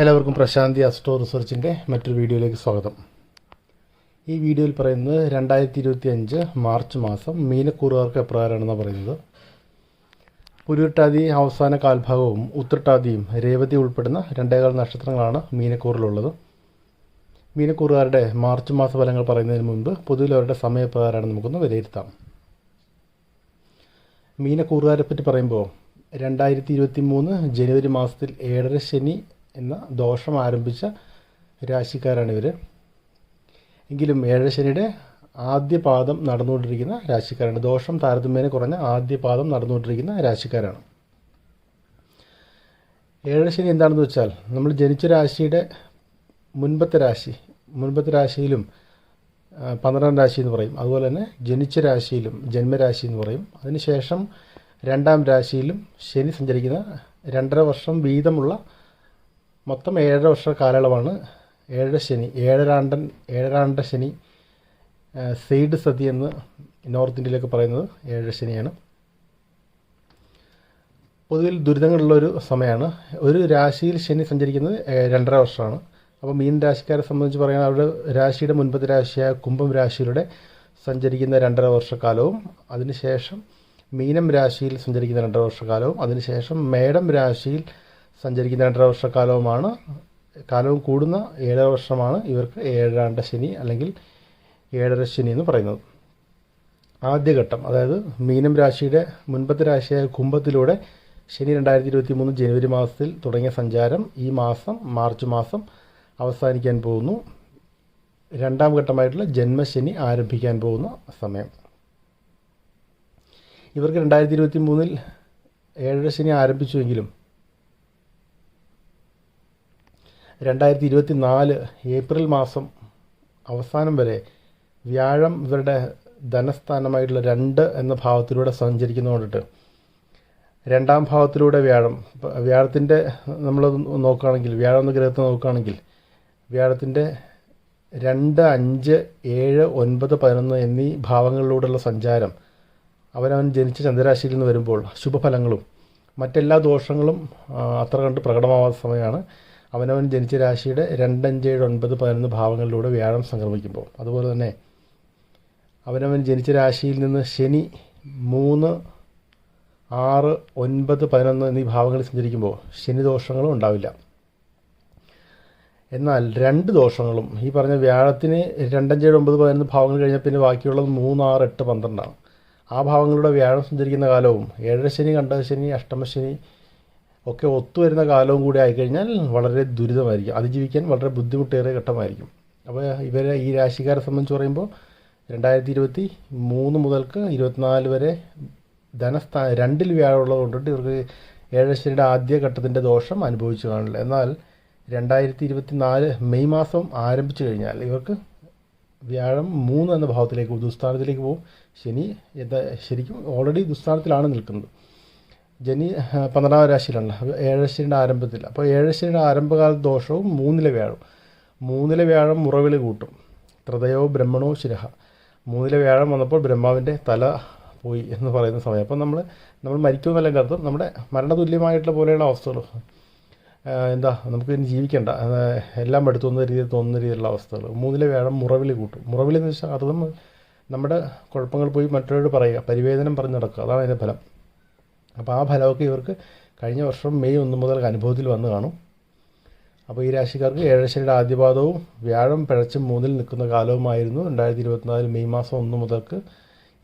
എല്ലാവർക്കും പ്രശാന്തി അസ്ട്രോ റിസർച്ചിൻ്റെ മറ്റൊരു വീഡിയോയിലേക്ക് സ്വാഗതം. ഈ വീഡിയോയിൽ പറയുന്നത് 2025 മാർച്ച് മാസം മീനക്കൂറുകാർക്ക് എപ്രകാരമാണെന്ന് പറയുന്നത്. പുരുട്ടാതി അവസാന കാൽഭാഗവും ഉത്രട്ടാതിയും രേവതി ഉൾപ്പെടുന്ന 2.25 നക്ഷത്രങ്ങളാണ് മീനക്കൂറിലുള്ളത്. മീനക്കൂറുകാരുടെ മാർച്ച് മാസ ഫലങ്ങൾ പറയുന്നതിന് മുൻപ് പൊതുവിൽ അവരുടെ സമയപ്രകാരമാണ് നമുക്കൊന്ന് വിലയിരുത്താം. മീനക്കൂറുകാരെ പറ്റി പറയുമ്പോൾ 2023 ജനുവരി മാസത്തിൽ 7.5 ശനി എന്ന ദോഷം ആരംഭിച്ച രാശിക്കാരാണിവർ. എങ്കിലും 7 ശനിയുടെ ആദ്യ പാദം നടന്നുകൊണ്ടിരിക്കുന്ന രാശിക്കാരാണ്. ദോഷം താരതമ്യേന കുറഞ്ഞ ആദ്യ പാദം നടന്നുകൊണ്ടിരിക്കുന്ന രാശിക്കാരാണ്. 7 ശനി എന്താണെന്ന് വെച്ചാൽ നമ്മൾ ജനിച്ച രാശിയുടെ മുൻപത്തെ രാശിയിലും 12 രാശി എന്ന് പറയും. അതുപോലെ തന്നെ ജനിച്ച രാശിയിലും ജന്മരാശി എന്ന് പറയും. അതിനുശേഷം 2ാം രാശിയിലും ശനി സഞ്ചരിക്കുന്ന 2.5 വർഷം വീതമുള്ള മൊത്തം 7.5 വർഷ കാലയളവാണ് 7 ശനി. ഏഴരാണ്ട ശനി, സെയ്ഡ് സതി എന്ന് നോർത്ത് ഇന്ത്യയിലൊക്കെ പറയുന്നത് 7 ശനിയാണ്. പൊതുവിൽ ദുരിതങ്ങളുള്ളൊരു സമയമാണ്. ഒരു രാശിയിൽ ശനി സഞ്ചരിക്കുന്നത് 2.5 വർഷമാണ്. അപ്പോൾ മീൻ രാശിക്കാരെ സംബന്ധിച്ച് പറയുന്നത് അവരുടെ രാശിയുടെ മുൻപത്തെ രാശിയായ കുംഭം രാശിയിലൂടെ സഞ്ചരിക്കുന്ന 2.5 വർഷക്കാലവും, അതിനുശേഷം മീനം രാശിയിൽ സഞ്ചരിക്കുന്ന 2.5 വർഷക്കാലവും, അതിനുശേഷം മേടം രാശിയിൽ സഞ്ചരിക്കുന്ന 2.5 വർഷക്കാലവുമാണ്. കാലവും കൂടുന്ന 7 വർഷമാണ് ഇവർക്ക് ഏഴാണ്ട ശനി അല്ലെങ്കിൽ 7.5 ശനി എന്ന് പറയുന്നത്. ആദ്യഘട്ടം, അതായത് മീനം രാശിയുടെ മുൻപത്തെ രാശിയായ കുംഭത്തിലൂടെ ശനി 2023 ജനുവരി മാസത്തിൽ തുടങ്ങിയ സഞ്ചാരം ഈ മാസം മാർച്ച് മാസം അവസാനിക്കാൻ പോകുന്നു. 2ാം ഘട്ടമായിട്ടുള്ള ജന്മശനി ആരംഭിക്കാൻ പോകുന്ന സമയം. ഇവർക്ക് 2023 7.5 ശനി ആരംഭിച്ചുവെങ്കിലും 2024 ഏപ്രിൽ മാസം അവസാനം വരെ വ്യാഴം ഇവരുടെ ധനസ്ഥാനമായിട്ടുള്ള 2 എന്ന ഭാവത്തിലൂടെ സഞ്ചരിക്കുന്നതുകൊണ്ടിട്ട് 2ാം ഭാവത്തിലൂടെ വ്യാഴത്തിൻ്റെ നമ്മൾ നോക്കുകയാണെങ്കിൽ, വ്യാഴം എന്ന ഗ്രഹത്തെ നോക്കുകയാണെങ്കിൽ വ്യാഴത്തിൻ്റെ 2, 5, 7, 9, 11 എന്നീ ഭാവങ്ങളിലൂടെയുള്ള സഞ്ചാരം അവനവൻ ജനിച്ച ചന്ദ്രരാശിയിൽ നിന്ന് വരുമ്പോൾ ശുഭഫലങ്ങളും മറ്റെല്ലാ ദോഷങ്ങളും അത്ര കണ്ട് പ്രകടമാവാത്ത സമയമാണ് അവനവൻ ജനിച്ച രാശിയുടെ 2, 5, 7, 9, 11 ഭാവങ്ങളിലൂടെ വ്യാഴം സംക്രമിക്കുമ്പോൾ. അതുപോലെ തന്നെ അവനവൻ ജനിച്ച രാശിയിൽ നിന്ന് ശനി 3, 6, 9, 11 എന്നീ ഭാവങ്ങളിൽ സഞ്ചരിക്കുമ്പോൾ ശനി ദോഷങ്ങളും ഉണ്ടാവില്ല. എന്നാൽ 2 ദോഷങ്ങളും ഈ പറഞ്ഞ വ്യാഴത്തിന് 2, 5, 7, 9, 11 ഭാവങ്ങൾ കഴിഞ്ഞാൽ പിന്നെ ബാക്കിയുള്ളത് 3, 6, 8, 12 ആണ്. ആ ഭാവങ്ങളുടെ വ്യാഴം സഞ്ചരിക്കുന്ന കാലവും 7 ശനി, കണ്ടകശനി, അഷ്ടമശനി ഒക്കെ ഒത്തുവരുന്ന കാലവും കൂടി ആയിക്കഴിഞ്ഞാൽ വളരെ ദുരിതമായിരിക്കും. അതിജീവിക്കാൻ വളരെ ബുദ്ധിമുട്ടേറിയ ഘട്ടമായിരിക്കും. അപ്പോൾ ഇവരെ ഈ രാശിക്കാരെ സംബന്ധിച്ച് പറയുമ്പോൾ 2023 മുതൽക്ക് 24 വരെ 2ൽ വ്യാഴമുള്ളത് കൊണ്ടിട്ട് ഇവർക്ക് 7 ശനിയുടെ ആദ്യ ഘട്ടത്തിൻ്റെ ദോഷം അനുഭവിച്ചു കാണില്ല. എന്നാൽ 2024 മെയ് മാസം ആരംഭിച്ചു കഴിഞ്ഞാൽ ഇവർക്ക് വ്യാഴം 3 എന്ന ഭാവത്തിലേക്ക് ദുസ്ഥാനത്തിലേക്ക് പോകും. ശനി ശരിക്കും ഓൾറെഡി ദുസ്ഥാനത്തിലാണ് നിൽക്കുന്നത്. ശനി 12ാം രാശിയിലാണ് 7 ശനിയുടെ ആരംഭത്തിൽ. അപ്പോൾ 7 ശനിയുടെ ആരംഭകാല ദോഷവും 3ലെ വ്യാഴം മുറവിളി കൂട്ടും. ത്രതയോ ബ്രഹ്മണോ ശിരഹ. 3ലെ വ്യാഴം വന്നപ്പോൾ ബ്രഹ്മാവിൻ്റെ തല പോയി എന്ന് പറയുന്ന സമയം. അപ്പം നമ്മൾ മരിക്കുമെന്നല്ല എൻ്റെ അർത്ഥം. നമ്മുടെ മരണതുല്യമായിട്ടുള്ള പോലെയുള്ള അവസ്ഥകൾ, നമുക്ക് ഇനി ജീവിക്കേണ്ട, എല്ലാം എടുത്തുന്ന രീതിയിൽ തോന്നുന്ന രീതിയിലുള്ള അവസ്ഥകൾ. 3ലെ വ്യാഴം മുറവിളി കൂട്ടും. മുറവിളി എന്ന് വെച്ചാൽ അത് നമ്മുടെ കുഴപ്പങ്ങൾ പോയി മറ്റൊരാളോട് പറയുക, പരിവേദനം പറഞ്ഞ് നടക്കുക, അതാണ് അതിൻ്റെ ഫലം. അപ്പോൾ ആ ഫലമൊക്കെ ഇവർക്ക് കഴിഞ്ഞ വർഷം മെയ് 1 മുതൽ അനുഭവത്തിൽ വന്ന് കാണും. അപ്പോൾ ഈ രാശിക്കാർക്ക് 7 ശനിയുടെ ആദ്യപാദവും വ്യാഴം പിഴച്ച് 3ൽ നിൽക്കുന്ന കാലവുമായിരുന്നു 2024 മെയ് മാസം 1 മുതൽക്ക്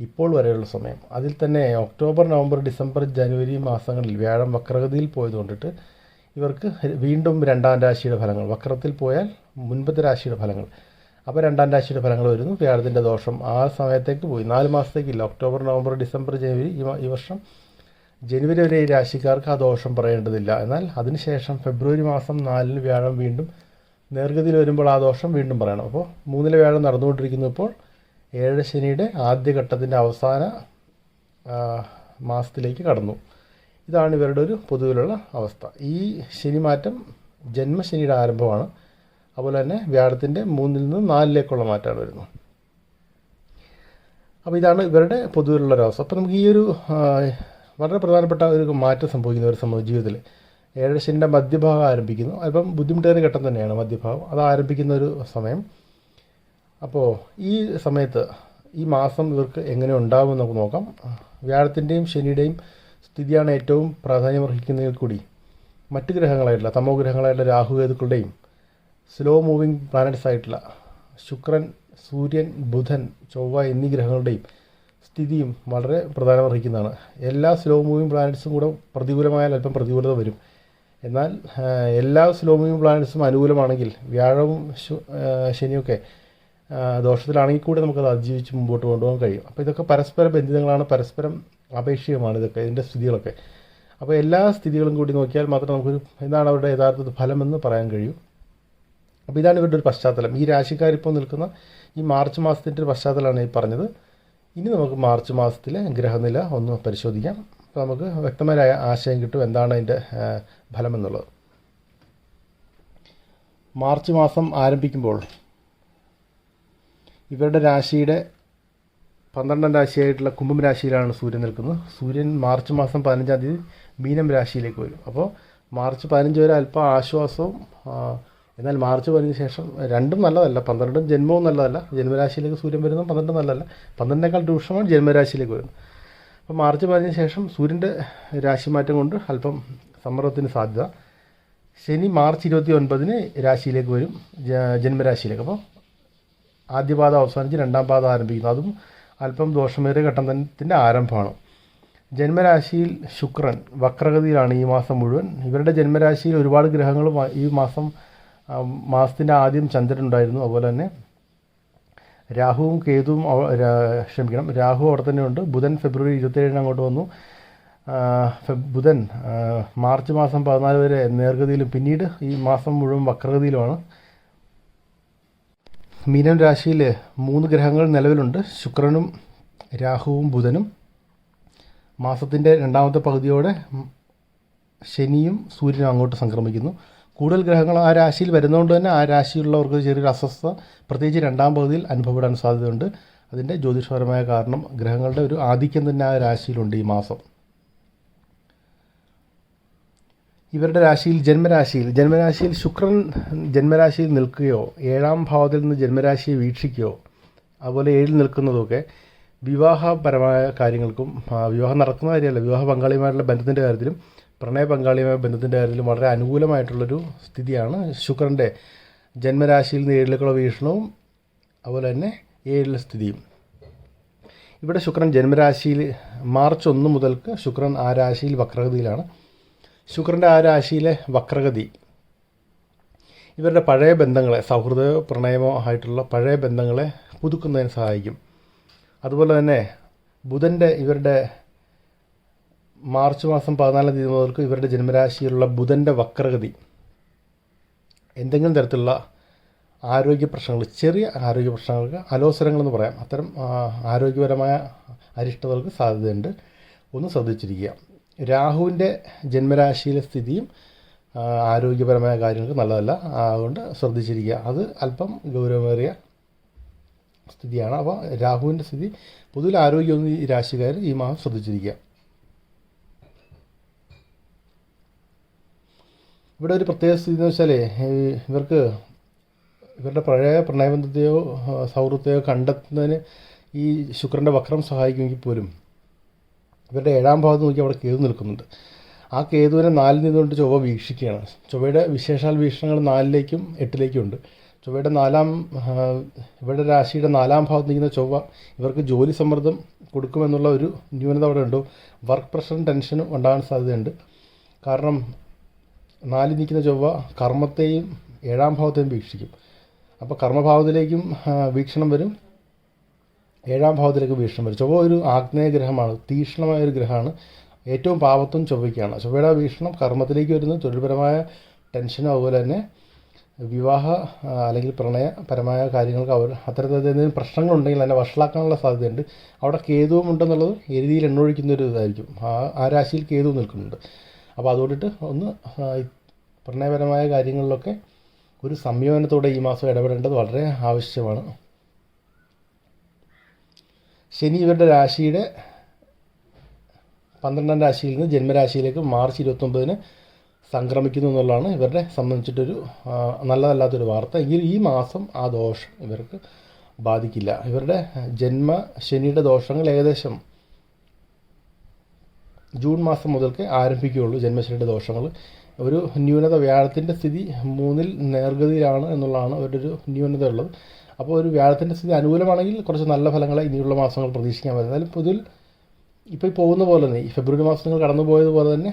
ഇപ്പോൾ വരെയുള്ള സമയം. അതിൽ തന്നെ ഒക്ടോബർ, നവംബർ, ഡിസംബർ, ജനുവരി മാസങ്ങളിൽ വ്യാഴം വക്രഗതിയിൽ പോയതുകൊണ്ടിട്ട് ഇവർക്ക് വീണ്ടും 2ാം രാശിയുടെ ഫലങ്ങൾ, വക്രത്തിൽ പോയാൽ മുൻപത്തെ രാശിയുടെ ഫലങ്ങൾ, അപ്പോൾ 2ാം രാശിയുടെ ഫലങ്ങൾ വരുന്നു. വ്യാഴത്തിൻ്റെ ദോഷം ആ സമയത്തേക്ക് പോയി, 4 മാസത്തേക്കില്ല. ഒക്ടോബർ, നവംബർ, ഡിസംബർ, ജനുവരി, ഈ വർഷം ജനുവരി വരെ ഈ രാശിക്കാർക്ക് ആ ദോഷം പറയേണ്ടതില്ല. എന്നാൽ അതിനുശേഷം ഫെബ്രുവരി മാസം 4-ന് വ്യാഴം വീണ്ടും നേർഗതിയിൽ വരുമ്പോൾ ആ ദോഷം വീണ്ടും പറയണം. അപ്പോൾ 3ലെ വ്യാഴം നടന്നുകൊണ്ടിരിക്കുന്നു. ഇപ്പോൾ 7 ശനിയുടെ ആദ്യഘട്ടത്തിൻ്റെ അവസാന മാസത്തിലേക്ക് കടന്നു. ഇതാണ് ഇവരുടെ ഒരു പൊതുവിലുള്ള അവസ്ഥ. ഈ ശനിമാറ്റം ജന്മശനിയുടെ ആരംഭമാണ്. അതുപോലെ തന്നെ വ്യാഴത്തിൻ്റെ 3ൽ നിന്ന് 4ലേക്കുള്ള മാറ്റമാണ് വരുന്നത്. അപ്പോൾ ഇതാണ് ഇവരുടെ പൊതുവിലുള്ളൊരവസ്ഥ. അപ്പോൾ നമുക്ക് ഈ ഒരു വളരെ പ്രധാനപ്പെട്ട ഒരു മാറ്റം സംഭവിക്കുന്ന ഒരു ജീവിതത്തിൽ ഏഴരശനിയുടെ മധ്യഭാഗം ആരംഭിക്കുന്നു. അല്പം ബുദ്ധിമുട്ടേറിയ ഘട്ടം തന്നെയാണ് മധ്യഭാഗം, അത് ആരംഭിക്കുന്ന ഒരു സമയം. അപ്പോൾ ഈ സമയത്ത് ഈ മാസം ഇവർക്ക് എങ്ങനെ ഉണ്ടാകുമെന്ന് നമുക്ക് നോക്കാം. വ്യാഴത്തിൻ്റെയും ശനിയുടെയും സ്ഥിതിയാണ് ഏറ്റവും പ്രാധാന്യമർഹിക്കുന്നതിൽ കൂടി മറ്റ് ഗ്രഹങ്ങളായിട്ടുള്ള തമോ ഗ്രഹങ്ങളായിട്ടുള്ള രാഹുകേതുക്കളുടെയും സ്ലോ മൂവിങ് പ്ലാനറ്റ്സ് ആയിട്ടുള്ള ശുക്രൻ, സൂര്യൻ, ബുധൻ, ചൊവ്വ എന്നീ ഗ്രഹങ്ങളുടെയും സ്ഥിതിയും വളരെ പ്രാധാന്യമർഹിക്കുന്നതാണ്. എല്ലാ സ്ലോ മൂവിങ് പ്ലാനറ്റ്സും കൂടെ പ്രതികൂലമായാൽ അല്പം പ്രതികൂലത വരും. എന്നാൽ എല്ലാ സ്ലോ മൂവിങ് പ്ലാനറ്റ്സും അനുകൂലമാണെങ്കിൽ വ്യാഴവും ശനിയൊക്കെ ദോഷത്തിലാണെങ്കിൽ കൂടെ നമുക്കത് അതിജീവിച്ച് മുമ്പോട്ട് കൊണ്ടുപോകാൻ കഴിയും. അപ്പോൾ ഇതൊക്കെ പരസ്പര ബന്ധിതങ്ങളാണ്, പരസ്പരം അപേക്ഷികമാണ് ഇതൊക്കെ, ഇതിൻ്റെ സ്ഥിതികളൊക്കെ. അപ്പോൾ എല്ലാ സ്ഥിതികളും കൂടി നോക്കിയാൽ മാത്രമേ നമുക്കൊരു എന്താണ് അവരുടെ യഥാർത്ഥ ഫലമെന്ന് പറയാൻ കഴിയൂ. അപ്പോൾ ഇതാണ് ഇവരുടെ ഒരു പശ്ചാത്തലം. ഈ രാശിക്കാരിപ്പോൾ നിൽക്കുന്ന ഈ മാർച്ച് മാസത്തിൻ്റെ ഒരു പശ്ചാത്തലമാണ് ഈ പറഞ്ഞത്. ഇനി നമുക്ക് മാർച്ച് മാസത്തിലെ ഗ്രഹനില ഒന്ന് പരിശോധിക്കാം. അപ്പോൾ നമുക്ക് വ്യക്തമായ ആശയം കിട്ടും എന്താണ് അതിൻ്റെ ഫലമെന്നുള്ളത്. മാർച്ച് മാസം ആരംഭിക്കുമ്പോൾ ഇവരുടെ രാശിയുടെ 12ാം രാശിയായിട്ടുള്ള കുംഭം രാശിയിലാണ് സൂര്യൻ നിൽക്കുന്നത്. സൂര്യൻ മാർച്ച് മാസം 15-ാം തീയതി മീനം രാശിയിലേക്ക് വരും. അപ്പോൾ മാർച്ച് 15 വരെ അല്പം ആശ്വാസവും, എന്നാൽ മാർച്ച് 15 ശേഷം രണ്ടും നല്ലതല്ല. 12 ജന്മവും നല്ലതല്ല. ജന്മരാശിയിലേക്ക് സൂര്യൻ വരുന്നത് 12 നല്ലതല്ല. 12-നേക്കാൾ രൂക്ഷമാണ് ജന്മരാശിയിലേക്ക് വരുന്നത്. അപ്പോൾ മാർച്ച് 15 ശേഷം സൂര്യൻ്റെ രാശിമാറ്റം കൊണ്ട് അല്പം സമ്മർദ്ദത്തിന് സാധ്യത. ശനി മാർച്ച് 29-ന് രാശിയിലേക്ക് വരും, ജന്മരാശിയിലേക്ക്. അപ്പോൾ ആദ്യ പാദം അവസാനിച്ച് രണ്ടാം പാദം ആരംഭിക്കുന്നു. അതും അല്പം ദോഷമേറിയ ഘട്ടത്തിൻ്റെ ആരംഭമാണ്. ജന്മരാശിയിൽ ശുക്രൻ വക്രഗതിയിലാണ് ഈ മാസം മുഴുവൻ. ഇവരുടെ ജന്മരാശിയിൽ ഒരുപാട് ഗ്രഹങ്ങളും ഈ മാസത്തിൻ്റെ ആദ്യം ചന്ദ്രൻ ഉണ്ടായിരുന്നു. അതുപോലെ തന്നെ രാഹുവും കേതുവും രാഹു അവിടെ തന്നെ ഉണ്ട്. ബുധൻ ഫെബ്രുവരി 27-ന് അങ്ങോട്ട് വന്നു. ബുധൻ മാർച്ച് മാസം 14 വരെ നേർഗതിയിലും പിന്നീട് ഈ മാസം മുഴുവൻ വക്രഗതിയിലുമാണ്. മീനം രാശിയിൽ 3 ഗ്രഹങ്ങൾ നിലവിലുണ്ട്. ശുക്രനും രാഹുവും ബുധനും. മാസത്തിൻ്റെ രണ്ടാമത്തെ പകുതിയോടെ ശനിയും സൂര്യനും അങ്ങോട്ട് സംക്രമിക്കുന്നു. കൂടുതൽ ഗ്രഹങ്ങൾ ആ രാശിയിൽ വരുന്നതുകൊണ്ട് തന്നെ ആ രാശിയിലുള്ളവർക്ക് ചെറിയൊരു അസ്വസ്ഥത പ്രത്യേകിച്ച് രണ്ടാം പകുതിയിൽ അനുഭവപ്പെടാൻ സാധ്യതയുണ്ട്. അതിൻ്റെ ജ്യോതിഷപരമായ കാരണം ഗ്രഹങ്ങളുടെ ഒരു ആധിക്യം തന്നെ ആ രാശിയിലുണ്ട് ഈ മാസം. ഇവരുടെ രാശിയിൽ ജന്മരാശിയിൽ ശുക്രൻ ജന്മരാശിയിൽ നിൽക്കുകയോ 7-ാം ഭാവത്തിൽ നിന്ന് ജന്മരാശിയെ വീക്ഷിക്കുകയോ അതുപോലെ 7-ൽ നിൽക്കുന്നതൊക്കെ വിവാഹപരമായ കാര്യങ്ങൾക്കും വിവാഹം നടക്കുന്ന കാര്യമല്ല, വിവാഹ പങ്കാളിയുമായിട്ടുള്ള ബന്ധത്തിൻ്റെ കാര്യത്തിലും പ്രണയ പങ്കാളിയുമായ ബന്ധത്തിൻ്റെ കാര്യത്തിലും വളരെ അനുകൂലമായിട്ടുള്ളൊരു സ്ഥിതിയാണ് ശുക്രൻ്റെ ജന്മരാശിയിൽ നിന്ന് 7-ലേക്കുള്ള വീക്ഷണവും അതുപോലെ തന്നെ 7-ലെ സ്ഥിതിയും. ഇവിടെ ശുക്രൻ ജന്മരാശിയിൽ മാർച്ച് 1 മുതൽക്ക് ശുക്രൻ ആ രാശിയിൽ വക്രഗതിയിലാണ്. ശുക്രൻ്റെ ആ രാശിയിലെ വക്രഗതി ഇവരുടെ പഴയ ബന്ധങ്ങളെ, സൗഹൃദമോ പ്രണയമോ ആയിട്ടുള്ള പഴയ ബന്ധങ്ങളെ പുതുക്കുന്നതിന് സഹായിക്കും. അതുപോലെ തന്നെ ഇവരുടെ മാർച്ച് മാസം 14-ാം തീയതി മുതൽക്ക് ഇവരുടെ ജന്മരാശിയിലുള്ള ബുധൻ്റെ വക്രഗതി എന്തെങ്കിലും തരത്തിലുള്ള ആരോഗ്യ പ്രശ്നങ്ങൾ, ചെറിയ ആരോഗ്യ പ്രശ്നങ്ങൾക്ക്, അലോസരങ്ങളെന്ന് പറയാം, അത്തരം ആരോഗ്യപരമായ അരിഷ്ടതകൾക്ക് സാധ്യതയുണ്ട്. ഒന്ന് ശ്രദ്ധിച്ചിരിക്കുക. രാഹുവിൻ്റെ ജന്മരാശിയിലെ സ്ഥിതിയും ആരോഗ്യപരമായ കാര്യങ്ങൾക്ക് നല്ലതല്ല, അതുകൊണ്ട് ശ്രദ്ധിച്ചിരിക്കുക. അത് അല്പം ഗൗരവമേറിയ സ്ഥിതിയാണ്. അപ്പോൾ രാഹുവിൻ്റെ സ്ഥിതി പൊതുവിൽ ആരോഗ്യമൊന്നും ഈ രാശിക്കാർ ഈ മാസം ശ്രദ്ധിച്ചിരിക്കുക. ഇവിടെ ഒരു പ്രത്യേക സ്ഥിതി എന്ന് വെച്ചാൽ ഇവരുടെ പഴയ പ്രണയബന്ധത്തെയോ സൗഹൃദത്തെയോ കണ്ടെത്തുന്നതിന് ഈ ശുക്രൻ്റെ വക്രം സഹായിക്കുമെങ്കിൽ പോലും ഇവരുടെ 7-ാം ഭാഗത്ത് നോക്കി അവിടെ കേതു നിൽക്കുന്നുണ്ട്. ആ കേതുവിനെ 4-ൽ നിന്നുകൊണ്ട് ചൊവ്വ വീക്ഷിക്കുകയാണ്. ചൊവ്വയുടെ വിശേഷാൽ വീക്ഷണങ്ങൾ 4-ലേക്കും 8-ലേക്കും ഉണ്ട്. ചൊവ്വയുടെ ഇവരുടെ രാശിയുടെ 4-ാം ഭാഗത്ത് നിൽക്കുന്ന ചൊവ്വ ഇവർക്ക് ജോലി സമ്മർദ്ദം കൊടുക്കുമെന്നുള്ള ഒരു ന്യൂനത അവിടെ ഉണ്ട്. വർക്ക് പ്രഷറും ടെൻഷനും ഉണ്ടാകാൻ സാധ്യതയുണ്ട്. കാരണം 4-ൽ നിൽക്കുന്ന ചൊവ്വ കർമ്മത്തെയും 7-ാം ഭാവത്തെയും വീക്ഷിക്കും. അപ്പോൾ കർമ്മഭാവത്തിലേക്കും വീക്ഷണം വരും, 7-ാം ഭാവത്തിലേക്ക് വീക്ഷണം വരും. ചൊവ്വ ഒരു ആഗ്നേയ ഗ്രഹമാണ്, തീക്ഷ്ണമായൊരു ഗ്രഹമാണ്. ഏറ്റവും പാപത്വം ചൊവ്വയ്ക്കാണ്. ചൊവ്വയുടെ വീക്ഷണം കർമ്മത്തിലേക്ക് വരുന്നു, തൊഴിൽപരമായ ടെൻഷനും അതുപോലെ തന്നെ വിവാഹ അല്ലെങ്കിൽ പ്രണയപരമായ കാര്യങ്ങൾക്ക് അത്തരത്തിൽ എന്തെങ്കിലും പ്രശ്നങ്ങളുണ്ടെങ്കിൽ അതിനെ വഷളാക്കാനുള്ള സാധ്യതയുണ്ട്. അവിടെ കേതുവും ഉണ്ടെന്നുള്ളത് എരുതിയിൽ എണ്ണൊഴിക്കുന്ന ഒരു ഇതായിരിക്കും. ആ രാശിയിൽ കേതു നിൽക്കുന്നുണ്ട്. അപ്പോൾ അതുകൊണ്ടിട്ട് ഒന്ന് പ്രണയപരമായ കാര്യങ്ങളിലൊക്കെ ഒരു സംയമനത്തോടെ ഈ മാസം ഇടപെടേണ്ടത് വളരെ ആവശ്യമാണ്. ശനി ഇവരുടെ രാശിയുടെ 12-ാം രാശിയിൽ നിന്ന് ജന്മരാശിയിലേക്ക് മാർച്ച് 29-ന് സംക്രമിക്കുന്നു എന്നുള്ളതാണ് ഇവരുടെ സംബന്ധിച്ചിട്ടൊരു നല്ലതല്ലാത്തൊരു വാർത്ത. എങ്കിൽ ഈ മാസം ആ ദോഷം ഇവർക്ക് ബാധിക്കില്ല. ഇവരുടെ ജന്മശനിയുടെ ദോഷങ്ങൾ ഏകദേശം ജൂൺ മാസം മുതൽക്കേ ആരംഭിക്കുകയുള്ളൂ. ജന്മശനിയുടെ ദോഷങ്ങൾ ഒരു ന്യൂനത, വ്യാഴത്തിൻ്റെ സ്ഥിതി 3-ൽ നേർഗതിയിലാണ് എന്നുള്ളതാണ് അവരുടെ ഒരു ന്യൂനത ഉള്ളത്. അപ്പോൾ ഒരു വ്യാഴത്തിൻ്റെ സ്ഥിതി അനുകൂലമാണെങ്കിൽ കുറച്ച് നല്ല ഫലങ്ങളെ ഇനിയുള്ള മാസങ്ങൾ പ്രതീക്ഷിക്കാൻ പറ്റും. എന്നാലും പൊതുവിൽ ഇപ്പോൾ ഈ പോകുന്ന പോലെ തന്നെ ഈ ഫെബ്രുവരി മാസം നിങ്ങൾ കടന്നു പോയതുപോലെ തന്നെ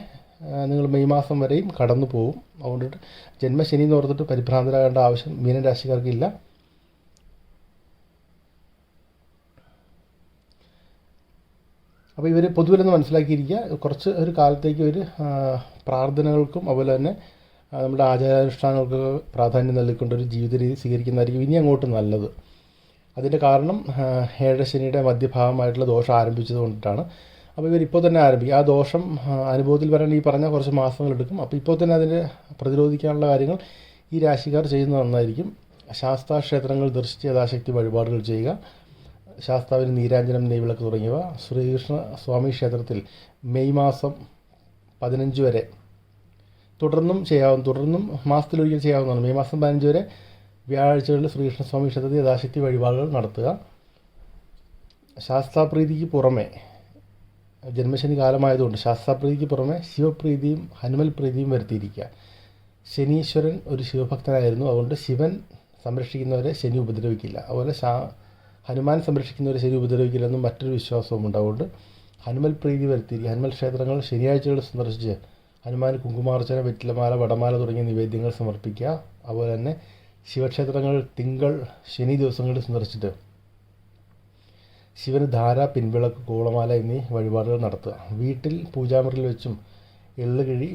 നിങ്ങൾ മെയ് മാസം വരെയും കടന്നു പോകും. അതുകൊണ്ടിട്ട് ജന്മശനി എന്ന് ഓർത്തിട്ട് പരിഭ്രാന്തരാകേണ്ട ആവശ്യം മീനൻ രാശിക്കാർക്കില്ല. അപ്പോൾ ഇവർ പൊതുവിലെന്ന് മനസ്സിലാക്കിയിരിക്കുക, കുറച്ച് ഒരു കാലത്തേക്ക് ഒരു പ്രാർത്ഥനകൾക്കും അതുപോലെ തന്നെ നമ്മുടെ ആചാരാനുഷ്ഠാനങ്ങൾക്ക് പ്രാധാന്യം നൽകിക്കൊണ്ട് ഒരു ജീവിത രീതി സ്വീകരിക്കുന്നതായിരിക്കും ഇനി അങ്ങോട്ട് നല്ലത്. അതിൻ്റെ കാരണം ഏഴരശനിയുടെ മധ്യഭാഗമായിട്ടുള്ള ദോഷം ആരംഭിച്ചത് കൊണ്ടിട്ടാണ്. അപ്പോൾ ഇവരിപ്പോൾ തന്നെ ആരംഭിക്കും. ആ ദോഷം അനുഭവത്തിൽ വരാൻ ഈ പറഞ്ഞ കുറച്ച് മാസങ്ങളെടുക്കും. അപ്പോൾ ഇപ്പോൾ തന്നെ അതിനെ പ്രതിരോധിക്കാനുള്ള കാര്യങ്ങൾ ഈ രാശിക്കാർ ചെയ്യുന്നത് നന്നായിരിക്കും. ശാസ്താക്ഷേത്രങ്ങൾ ദർശിച്ച് യഥാശക്തി വഴിപാടുകൾ ചെയ്യുക. ശാസ്താവിന് നീരാഞ്ജനം, നെയ്വിളക്ക് തുടങ്ങിയവ. ശ്രീകൃഷ്ണ സ്വാമി ക്ഷേത്രത്തിൽ മെയ് മാസം 15 വരെ തുടർന്നും മാസത്തിലൊരിക്കൽ ചെയ്യാവുന്നതാണ്. മെയ് മാസം 15 വരെ വ്യാഴാഴ്ചകളിൽ ശ്രീകൃഷ്ണസ്വാമി ക്ഷേത്രത്തിൽ യഥാശക്തി വഴിപാടുകൾ നടത്തുക. ശാസ്താപ്രീതിക്ക് പുറമെ ജന്മശനി കാലമായതുകൊണ്ട് ശാസ്താപ്രീതിക്ക് പുറമെ ശിവപ്രീതിയും ഹനുമൽ പ്രീതിയും വരുത്തിയിരിക്കുക. ശനീശ്വരൻ ഒരു ശിവഭക്തനായിരുന്നു. അതുകൊണ്ട് ശിവൻ സംരക്ഷിക്കുന്നവരെ ശനി ഉപദ്രവിക്കില്ല. അതുപോലെ ഹനുമാൻ സംരക്ഷിക്കുന്നവരെ ശനി ഉപദ്രവിക്കില്ലെന്നും മറ്റൊരു വിശ്വാസവുമുണ്ട്. അതുകൊണ്ട് ഹനുമൽ പ്രീതി വരുത്തിയിരിക്കുക. ഹനുമൽ ക്ഷേത്രങ്ങൾ ശനിയാഴ്ചകൾ സന്ദർശിച്ച് ഹനുമാൻ കുങ്കുമാർച്ചന, വെറ്റിലമാല, വടമാല തുടങ്ങിയ നിവേദ്യങ്ങൾ സമർപ്പിക്കുക. അതുപോലെ തന്നെ ശിവക്ഷേത്രങ്ങൾ തിങ്കൾ, ശനി ദിവസങ്ങളിൽ സന്ദർശിച്ചിട്ട് ശിവന് ധാര, പിൻവിളക്ക്, കൂളമാല എന്നീ വഴിപാടുകൾ നടത്തുക. വീട്ടിൽ പൂജാമുറിയിൽ വെച്ചും എള്ളുകിഴി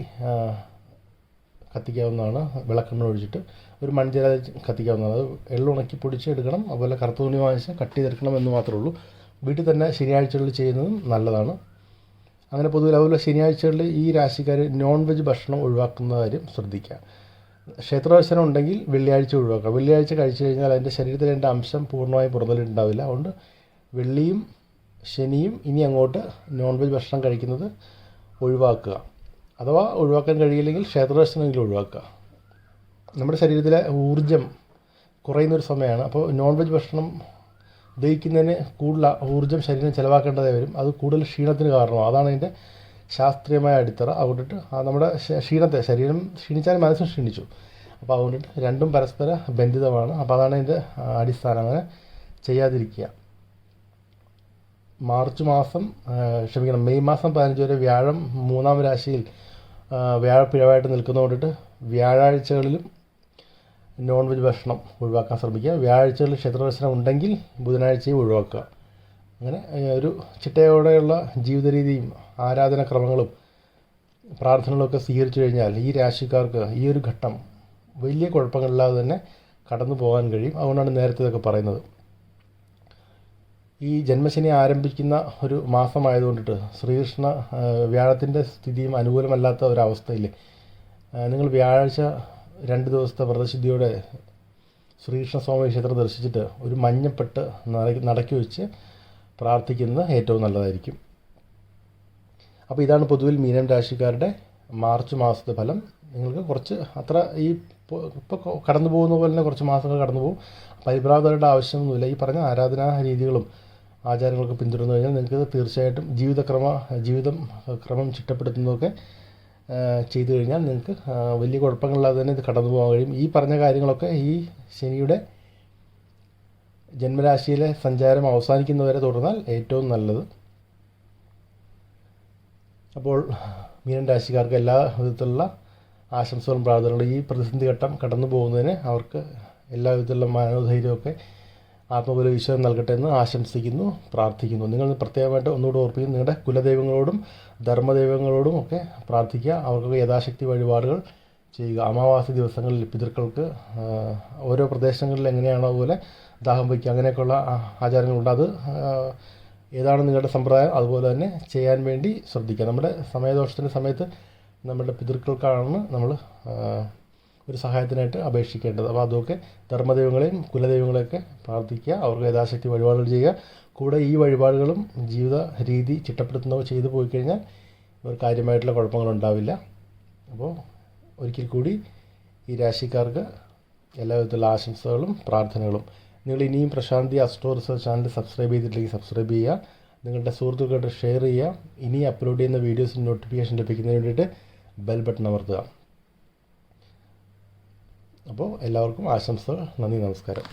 കത്തിക്കാവുന്നതാണ്. വിളക്കെണ്ണ ഒഴിച്ചിട്ട് ഒരു മൺചിര കത്തിക്കാവുന്നതാണ്. അത് എള്ളുണക്കി പൊടിച്ച് എടുക്കണം. അതുപോലെ കറുത്ത തുണി വാങ്ങിച്ച് കട്ട് ചെയ്തെടുക്കണം എന്ന് മാത്രമേ ഉള്ളൂ. വീട്ടിൽ തന്നെ ശനിയാഴ്ചകളിൽ ചെയ്യുന്നതും നല്ലതാണ്. അങ്ങനെ പൊതുവെ അതുപോലെ ശനിയാഴ്ചകളിൽ ഈ രാശിക്കാർ നോൺ വെജ് ഭക്ഷണം ഒഴിവാക്കുന്ന കാര്യം ശ്രദ്ധിക്കുക. ക്ഷേത്രദർശനം ഉണ്ടെങ്കിൽ വെള്ളിയാഴ്ച ഒഴിവാക്കുക. വെള്ളിയാഴ്ച കഴിച്ചു കഴിഞ്ഞാൽ അതിൻ്റെ ശരീരത്തിലെ അതിൻ്റെ അംശം പൂർണ്ണമായും പുറന്തള്ളിയിട്ടുണ്ടാവില്ല. അതുകൊണ്ട് വെള്ളിയും ശനിയും ഇനി അങ്ങോട്ട് നോൺ വെജ് ഭക്ഷണം കഴിക്കുന്നത് ഒഴിവാക്കുക. അഥവാ ഒഴിവാക്കാൻ കഴിയില്ലെങ്കിൽ ക്ഷേത്രദർശനമെങ്കിലും ഒഴിവാക്കുക. നമ്മുടെ ശരീരത്തിലെ ഊർജ്ജം കുറയുന്നൊരു സമയമാണ്. അപ്പോൾ നോൺ വെജ് ഭക്ഷണം ദഹിക്കുന്നതിന് കൂടുതൽ ഊർജ്ജം ശരീരം ചിലവാക്കേണ്ടതായി വരും. അത് കൂടുതൽ ക്ഷീണത്തിന് കാരണമാകും. അതാണ് അതിൻ്റെ ശാസ്ത്രീയമായ അടിത്തറ. അതുകൊണ്ടിട്ട് നമ്മുടെ ശരീരം ക്ഷീണിച്ചാൽ മനസ്സും ക്ഷീണിച്ചു. അപ്പോൾ അതുകൊണ്ടിട്ട് രണ്ടും പരസ്പര ബന്ധിതമാണ്. അപ്പോൾ അതാണ് അതിൻ്റെ അടിസ്ഥാനം. അങ്ങനെ ചെയ്യാതിരിക്കുക. മെയ് മാസം 15 വരെ വ്യാഴം 3-ാം രാശിയിൽ വ്യാഴപ്പിഴവായിട്ട് നിൽക്കുന്നതുകൊണ്ടിട്ട് വ്യാഴാഴ്ചകളിലും നോൺ വെജ് ഭക്ഷണം ഒഴിവാക്കാൻ ശ്രമിക്കുക. വ്യാഴാഴ്ചകളിൽ ക്ഷേത്രദർശനം ഉണ്ടെങ്കിൽ ബുധനാഴ്ചയും ഒഴിവാക്കുക. അങ്ങനെ ഒരു ചിട്ടയോടെയുള്ള ജീവിത രീതിയും ആരാധനാക്രമങ്ങളും പ്രാർത്ഥനകളൊക്കെ സ്വീകരിച്ചു കഴിഞ്ഞാൽ ഈ രാശിക്കാർക്ക് ഈ ഒരു ഘട്ടം വലിയ കുഴപ്പങ്ങളില്ലാതെ തന്നെ കടന്നു പോകാൻ കഴിയും. അതുകൊണ്ടാണ് നേരത്തെ ഇതൊക്കെ പറയുന്നത്. ഈ ജന്മശനി ആരംഭിക്കുന്ന ഒരു മാസമായതുകൊണ്ടിട്ട് ശ്രീകൃഷ്ണ വ്യാഴത്തിൻ്റെ സ്ഥിതിയും അനുകൂലമല്ലാത്ത ഒരവസ്ഥയിൽ നിങ്ങൾ വ്യാഴാഴ്ച 2 ദിവസത്തെ വ്രതശുദ്ധിയോടെ ശ്രീകൃഷ്ണസ്വാമി ക്ഷേത്രം ദർശിച്ചിട്ട് ഒരു മഞ്ഞപ്പെട്ട് നടക്കി വെച്ച് പ്രാർത്ഥിക്കുന്നത് ഏറ്റവും നല്ലതായിരിക്കും. അപ്പോൾ ഇതാണ് പൊതുവിൽ മീനം രാശിക്കാരുടെ മാർച്ച് മാസത്തെ ഫലം. നിങ്ങൾക്ക് കുറച്ച് അത്ര ഇപ്പോൾ കടന്നു പോകുന്ന പോലെ തന്നെ കുറച്ച് മാസങ്ങൾ കടന്നു പോകും. പരിഭ്രാന്തരുടെ ആവശ്യമൊന്നുമില്ല. ഈ പറഞ്ഞ ആരാധനാ രീതികളും ആചാരങ്ങളൊക്കെ പിന്തുടർന്നു കഴിഞ്ഞാൽ നിങ്ങൾക്ക് തീർച്ചയായിട്ടും ജീവിതം ക്രമം ചിട്ടപ്പെടുത്തുന്നതൊക്കെ ചെയ്തു കഴിഞ്ഞാൽ നിങ്ങൾക്ക് വലിയ കുഴപ്പങ്ങളില്ലാതെ തന്നെ ഇത് കടന്നു പോകാൻ കഴിയും. ഈ പറഞ്ഞ കാര്യങ്ങളൊക്കെ ഈ ശനിയുടെ ജന്മരാശിയിലെ സഞ്ചാരം അവസാനിക്കുന്നവരെ തുടർന്നാൽ ഏറ്റവും നല്ലത്. അപ്പോൾ മീനൻ രാശിക്കാർക്ക് എല്ലാ വിധത്തിലുള്ള ആശംസകളും പ്രാർത്ഥനകളും ഈ പ്രതിസന്ധി ഘട്ടം കടന്നു പോകുന്നതിന് അവർക്ക് എല്ലാ വിധത്തിലുള്ള മനോധൈര്യമൊക്കെ ആത്മബല ഈശ്വരൻ നൽകട്ടെ എന്ന് ആശംസിക്കുന്നു, പ്രാർത്ഥിക്കുന്നു. നിങ്ങൾ പ്രത്യേകമായിട്ട് ഒന്നുകൂടെ ഓർപ്പിക്കുന്നു, നിങ്ങളുടെ കുലദൈവങ്ങളോടും ധർമ്മദൈവങ്ങളോടും ഒക്കെ പ്രാർത്ഥിക്കുക. അവർക്കൊക്കെ യഥാശക്തി വഴിപാടുകൾ ചെയ്യുക. അമാവാസി ദിവസങ്ങളിൽ പിതൃക്കൾക്ക് ഓരോ പ്രദേശങ്ങളിൽ എങ്ങനെയാണോ അതുപോലെ ദാഹം വയ്ക്കുക, അങ്ങനെയൊക്കെയുള്ള ആചാരങ്ങളുണ്ട്. അത് ഏതാണ് നിങ്ങളുടെ സമ്പ്രദായം അതുപോലെ തന്നെ ചെയ്യാൻ വേണ്ടി ശ്രദ്ധിക്കുക. നമ്മുടെ സമയദോഷത്തിൻ്റെ സമയത്ത് നമ്മുടെ പിതൃക്കൾക്കാണ് നമ്മൾ ഒരു സഹായത്തിനായിട്ട് അപേക്ഷിക്കേണ്ടത്. അപ്പോൾ അതൊക്കെ ധർമ്മദൈവങ്ങളെയും കുലദൈവങ്ങളെയൊക്കെ പ്രാർത്ഥിക്കുക, അവർക്ക് യഥാശക്തി വഴിപാടുകൾ ചെയ്യുക. കൂടെ ഈ വഴിപാടുകളും ജീവിത രീതി ചിട്ടപ്പെടുത്തുന്നവ ചെയ്തു പോയി കഴിഞ്ഞാൽ ഇവർ കാര്യമായിട്ടുള്ള കുഴപ്പങ്ങളുണ്ടാവില്ല. അപ്പോൾ ഒരിക്കൽ കൂടി ഈ രാശിക്കാർക്ക് എല്ലാവിധത്തിലുള്ള ആശംസകളും പ്രാർത്ഥനകളും. നിങ്ങൾ ഇനിയും പ്രശാന്തി അസ്ട്രോ റിസർച്ച് ചാനൽ സബ്സ്ക്രൈബ് ചെയ്തിട്ടില്ലെങ്കിൽ സബ്സ്ക്രൈബ് ചെയ്യുക, നിങ്ങളുടെ സുഹൃത്തുക്കളായിട്ട് ഷെയർ ചെയ്യുക. ഇനി അപ്ലോഡ് ചെയ്യുന്ന വീഡിയോസിന് നോട്ടിഫിക്കേഷൻ ലഭിക്കുന്നതിന് വേണ്ടിയിട്ട് ബെൽ ബട്ടൺ അമർത്തുക. അപ്പോൾ എല്ലാവർക്കും ആശംസകൾ. നന്ദി, നമസ്കാരം.